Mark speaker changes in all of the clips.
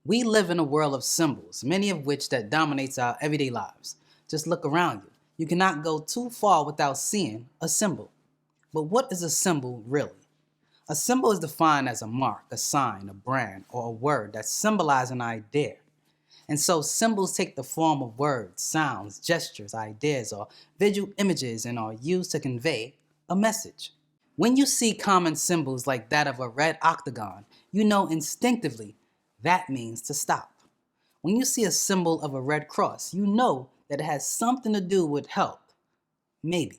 Speaker 1: We live in a world of symbols, many of which that dominates our everyday lives. Just look around you. You cannot go too far without seeing a symbol. But what is a symbol really? A symbol is defined as a mark, a sign, a brand, or a word that symbolizes an idea. And so symbols take the form of words, sounds, gestures, ideas, or visual images and are used to convey a message. When you see common symbols like that of a red octagon, you know instinctively that means to stop. When you see a symbol of a red cross, you know that it has something to do with help. Maybe.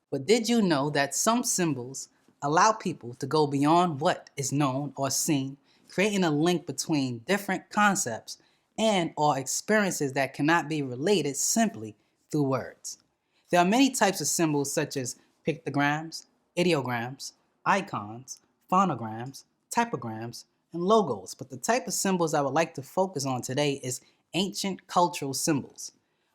Speaker 1: But did you know that some symbols allow people to go beyond what is known or seen, creating a link between different concepts and or experiences that cannot be related simply through words? There are many types of symbols such as pictograms, ideograms, icons, phonograms, typograms, and logos, but the type of symbols I would like to focus on today is ancient cultural symbols,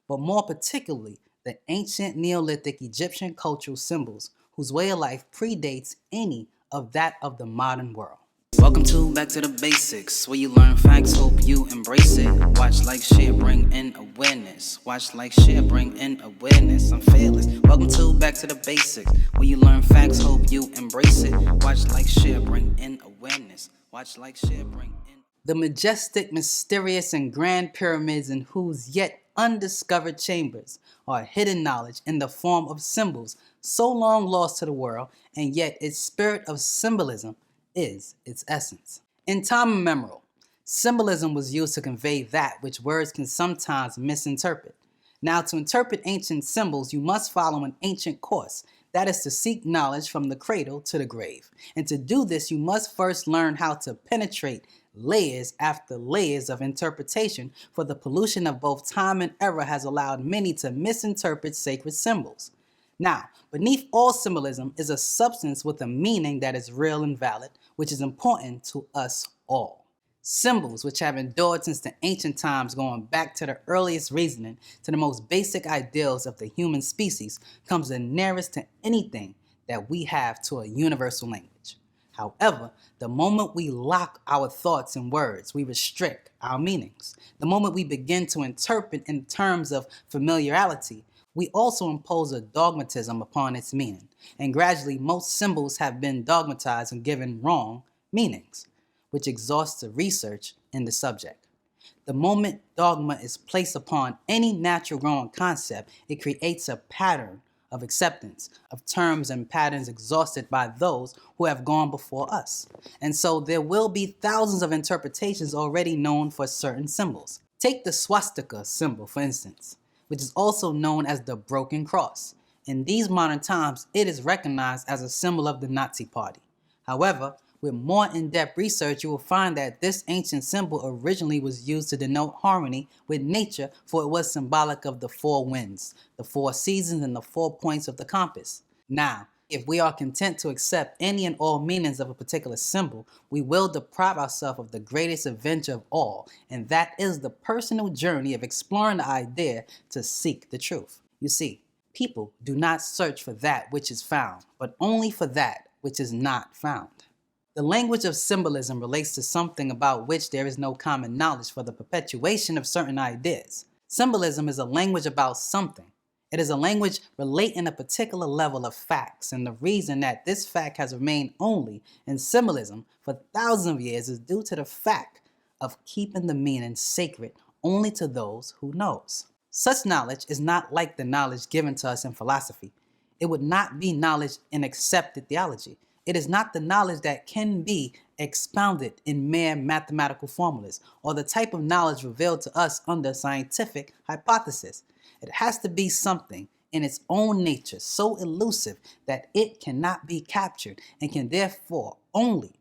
Speaker 1: but more particularly the ancient Neolithic Egyptian cultural symbols whose way of life predates any of that of the modern world. Welcome to Back to the Basics, where you learn facts, hope you embrace it. Watch, like, share, bring in awareness. Watch, like, share, bring in awareness. I'm fearless. Welcome to Back to the Basics, where you learn facts, hope you embrace it. Watch, like, share, bring in awareness. Watch, like, share, bring in. The majestic, mysterious, and grand pyramids in whose yet undiscovered chambers are hidden knowledge in the form of symbols so long lost to the world, and yet its spirit of symbolism is its essence. In time immemorial, symbolism was used to convey that which words can sometimes misinterpret. Now, to interpret ancient symbols, you must follow an ancient course. That is to seek knowledge from the cradle to the grave. And to do this, you must first learn how to penetrate layers after layers of interpretation, for the pollution of both time and error has allowed many to misinterpret sacred symbols. Now, beneath all symbolism is a substance with a meaning that is real and valid, which is important to us all. Symbols, which have endured since the ancient times, going back to the earliest reasoning to the most basic ideals of the human species, comes the nearest to anything that we have to a universal language. However, the moment we lock our thoughts in words, we restrict our meanings. The moment we begin to interpret in terms of familiarity, we also impose a dogmatism upon its meaning, and gradually most symbols have been dogmatized and given wrong meanings, which exhausts the research in the subject. The moment dogma is placed upon any natural growing concept, it creates a pattern of acceptance of terms and patterns exhausted by those who have gone before us. And so there will be thousands of interpretations already known for certain symbols. Take the swastika symbol, for instance, which is also known as the broken cross. In these modern times, it is recognized as a symbol of the Nazi Party. However, with more in-depth research, you will find that this ancient symbol originally was used to denote harmony with nature, for it was symbolic of the four winds, the four seasons, and the 4 points of the compass. Now, if we are content to accept any and all meanings of a particular symbol, we will deprive ourselves of the greatest adventure of all, and that is the personal journey of exploring the idea to seek the truth. You see, people do not search for that which is found, but only for that which is not found. The language of symbolism relates to something about which there is no common knowledge for the perpetuation of certain ideas. Symbolism is a language about something. It is a language relating a particular level of facts, and the reason that this fact has remained only in symbolism for thousands of years is due to the fact of keeping the meaning sacred only to those who knows. Such knowledge is not like the knowledge given to us in philosophy. It would not be knowledge in accepted theology. It is not the knowledge that can be expounded in mere mathematical formulas, or the type of knowledge revealed to us under scientific hypothesis. It has to be something in its own nature so elusive that it cannot be captured and can therefore only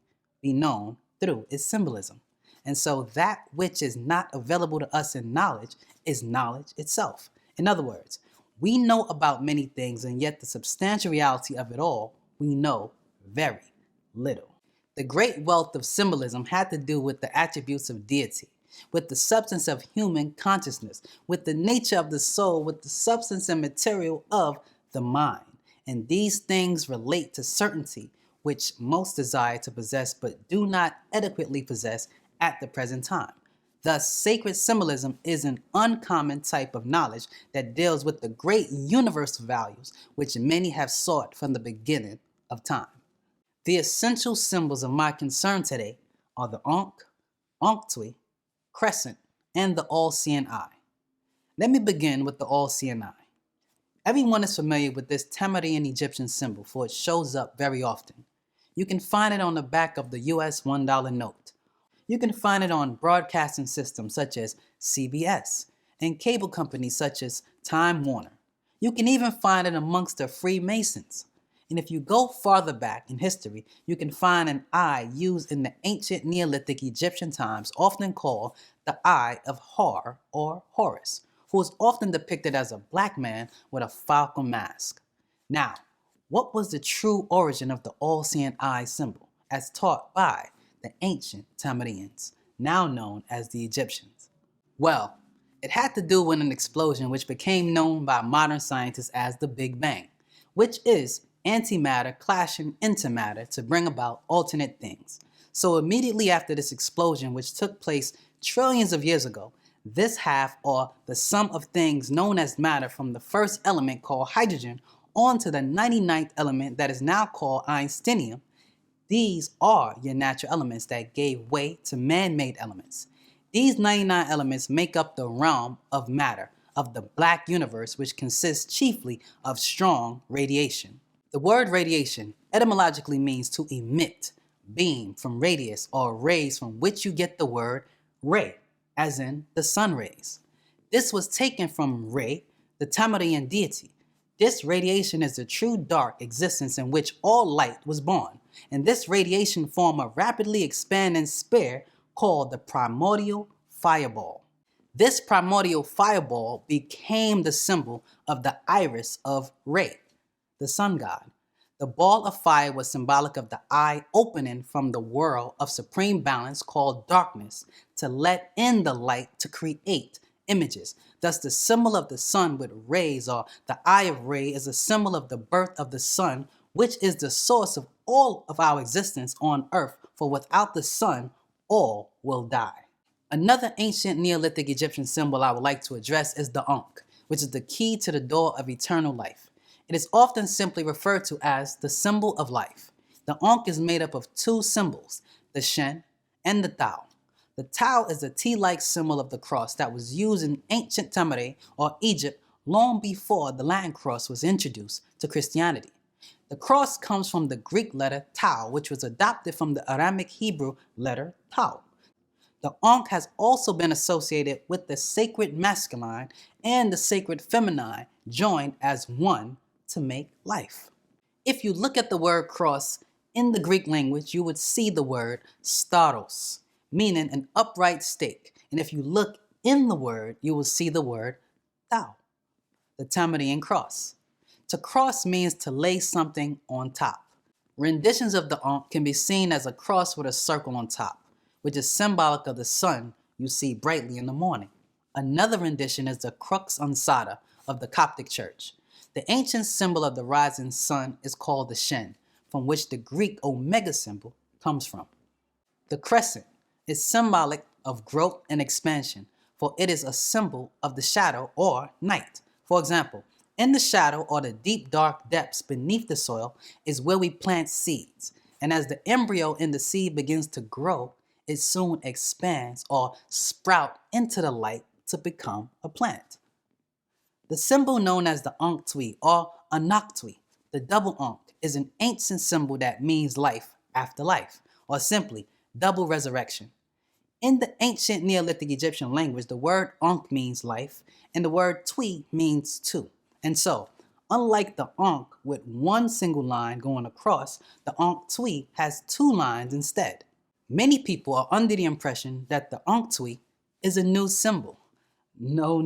Speaker 1: be known through its symbolism. And so that which is not available to us in knowledge is knowledge itself. In other words, we know about many things, and yet the substantial reality of it all, we know very little. The great wealth of symbolism had to do with the attributes of deity, with the substance of human consciousness, with the nature of the soul, with the substance and material of the mind. And these things relate to certainty, which most desire to possess but do not adequately possess at the present time. Thus, sacred symbolism is an uncommon type of knowledge that deals with the great universal values which many have sought from the beginning of time. The essential symbols of my concern today are the Ankh, Ankh'twi, crescent, and the all-seeing eye. Let me begin with the all-seeing eye. Everyone is familiar with this Tamarian Egyptian symbol, for it shows up very often. You can find it on the back of the US $1 note. You can find it on broadcasting systems such as CBS and cable companies such as Time Warner. You can even find it amongst the Freemasons. And if you go farther back in history, you can find an eye used in the ancient Neolithic Egyptian times, often called the Eye of Hor or Horus, who is often depicted as a black man with a falcon mask. Now, what was the true origin of the all-seeing eye symbol, as taught by the ancient Tamarians, now known as the Egyptians? Well, it had to do with an explosion which became known by modern scientists as the Big Bang, which is antimatter clashing into matter to bring about alternate things. So immediately after this explosion, which took place trillions of years ago, this half, or the sum of things known as matter, from the first element called hydrogen on to the 99th element that is now called Einsteinium, these are your natural elements that gave way to man-made elements. These 99 elements make up the realm of matter, of the black universe, which consists chiefly of strong radiation. The word radiation etymologically means to emit, beam from radius, or rays, from which you get the word ray, as in the sun rays. This was taken from Re, the Tamarian deity. This radiation is the true dark existence in which all light was born, and this radiation formed a rapidly expanding sphere called the Primordial Fireball. This Primordial Fireball became the symbol of the iris of Re, the sun god. The ball of fire was symbolic of the eye opening from the world of supreme balance called darkness to let in the light to create images. Thus, the symbol of the sun with rays, or the eye of Re, is a symbol of the birth of the sun, which is the source of all of our existence on earth, for without the sun, all will die. Another ancient Neolithic Egyptian symbol I would like to address is the Ankh, which is the key to the door of eternal life. It is often simply referred to as the symbol of life. The Ankh is made up of two symbols, the Shen and the Tau. The Tau is a T-like symbol of the cross that was used in ancient Tamare, or Egypt, long before the Latin cross was introduced to Christianity. The cross comes from the Greek letter Tau, which was adopted from the Aramaic Hebrew letter Tau. The Ankh has also been associated with the sacred masculine and the sacred feminine joined as one to make life. If you look at the word cross in the Greek language, you would see the word staros, meaning an upright stake. And if you look in the word, you will see the word tau, the Tamarian cross. To cross means to lay something on top. Renditions of the Ankh can be seen as a cross with a circle on top, which is symbolic of the sun you see brightly in the morning. Another rendition is the crux ansata of the Coptic Church. The ancient symbol of the rising sun is called the Shen, from which the Greek omega symbol comes from. The crescent is symbolic of growth and expansion, for it is a symbol of the shadow or night. For example, in the shadow or the deep dark depths beneath the soil is where we plant seeds, and as the embryo in the seed begins to grow, it soon expands or sprout into the light to become a plant. The symbol known as the Ankh'twi or Anak'twi, the double Unk, is an ancient symbol that means life after life, or simply double resurrection. In the ancient Neolithic Egyptian language, the word Ankh means life, and the word Twi means two. And so, unlike the Ankh with one single line going across, the Ankh'twi has two lines instead. Many people are under the impression that the Ankh'twi is a new symbol. No.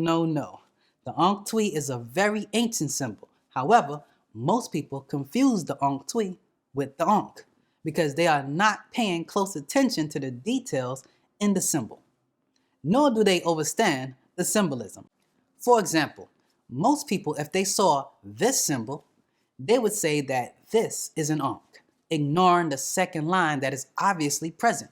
Speaker 1: The Ankh'twi is a very ancient symbol. However, most people confuse the Ankh'twi with the Ankh because they are not paying close attention to the details in the symbol, nor do they understand the symbolism. For example, most people, if they saw this symbol, they would say that this is an Ankh, ignoring the second line that is obviously present.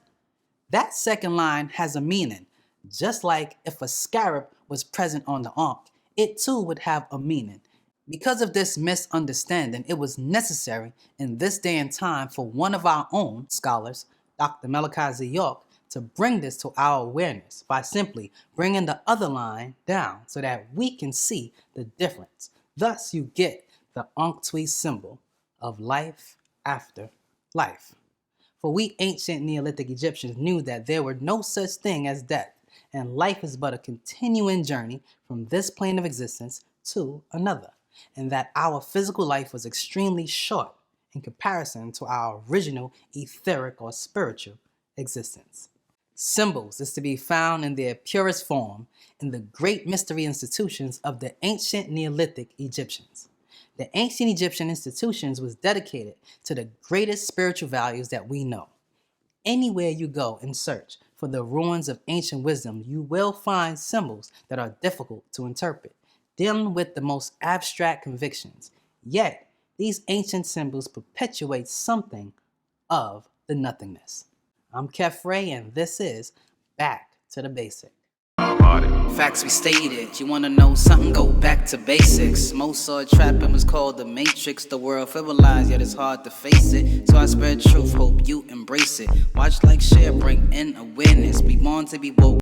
Speaker 1: That second line has a meaning, Just like if a scarab was present on the Ankh, it too would have a meaning. Because of this misunderstanding, it was necessary in this day and time for one of our own scholars, Dr. Malachi Z. York, to bring this to our awareness by simply bringing the other line down so that we can see the difference. Thus, you get the Ankh symbol of life after life. For we ancient Neolithic Egyptians knew that there were no such thing as death, and life is but a continuing journey from this plane of existence to another, and that our physical life was extremely short in comparison to our original etheric or spiritual existence. Symbols is to be found in their purest form in the great mystery institutions of the ancient Neolithic Egyptians. The ancient Egyptian institutions was dedicated to the greatest spiritual values that we know. Anywhere you go and search for the ruins of ancient wisdom, you will find symbols that are difficult to interpret, dealing with the most abstract convictions. Yet, these ancient symbols perpetuate something of the nothingness. I'm Kefre, and this is Back to the Basic. Facts we stated. You wanna know something? Go back to basics. Most saw trapping was called the Matrix. The world frivolized, yet it's hard to face it. So I spread truth, hope you embrace it. Watch, like, share, bring in awareness. Be born to be woke.